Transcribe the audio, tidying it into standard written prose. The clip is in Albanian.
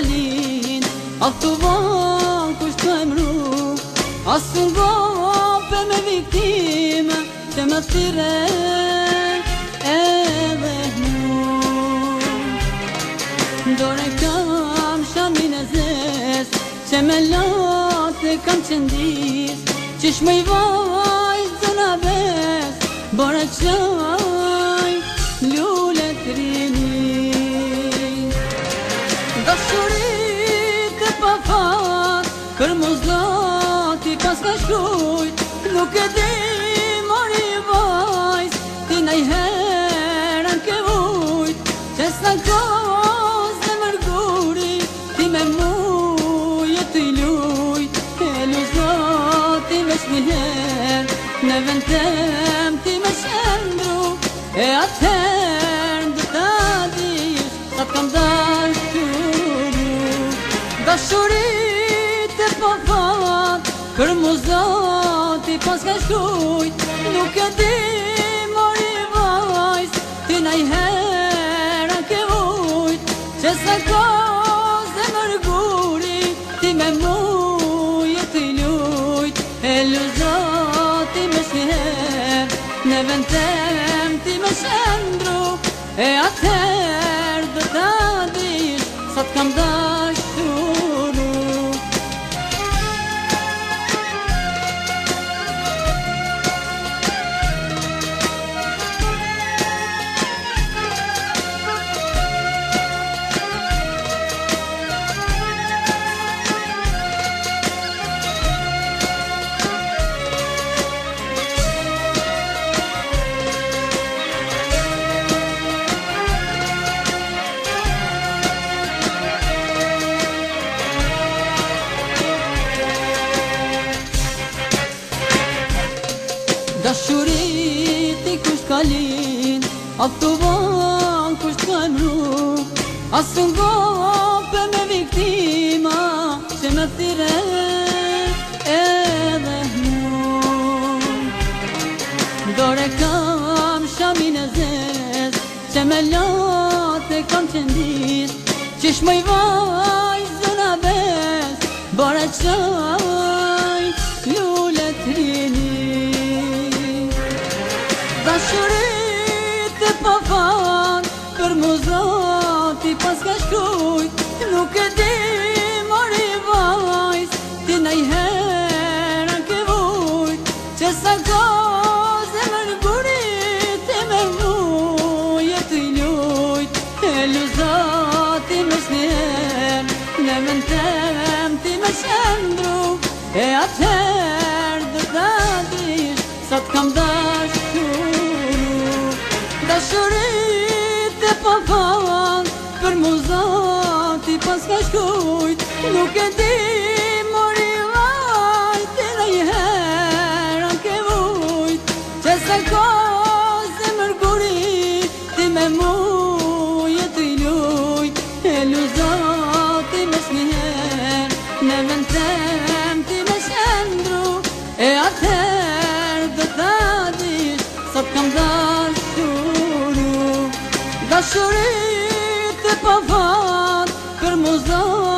kalin, a të van kush të emru, as të ngope me viktime, që më thire edhe mu. Dore kam shamin e zes, që me late kam qëndis, qish me i vajt zona bes, bore qaj lullet rini. Dashurit e pa fat, për mu zlati pas ka shkrujt, nuk e di mori vajz, ti najherën ke vujt, që s'na koz dhe mërguri, ti me muje t'i lujt, e lu zoti me shmiher, në vend tem ti me shëndru, e atëherë ndë ta dish, sa t'kam dashuru. Dashurit e pa fat, për mu zoti pas ka shkrujt, nuk e di mori vajz, ti najherën ke vujt, që sa koz dhe mërguri, ti me muje t'i lujt, e lu zoti me shmiher, në vend tem ti me shëndru, e atëherë do ta dish, sa t'kam dashuru. Dashurit i kush kalin, a të van kush të emru, as të ngope me viktima, që më thire edhe mu. Dore kam shamin e zes, që me late kam qëndis, qish më i vajz zona bes, bore qaj lullet rini. Dashurit e pa fan, për mu zoti pas ka shkrujt, nuk e di mori vajz, ti najherën ke vujt, që sa koz e mërgurit, ti me muje t'i lujt, e lu zoti me shniher, në vend tem ti me shëndru, e atëherë do ta dish, sa t'kam dashuru. Dashurit e pa fan, për mu zoti pas ka shkrujt, nuk e di mori vajt, ti najherën ke vujt, që sa koz e mërgurit, ti me muje t'i lujt, e lu zoti me shmiher, në vend tem ti me shëndru, e atëherë do ta dish, sa t'kam dashuru. Dashurit e pa fan, për mu zoti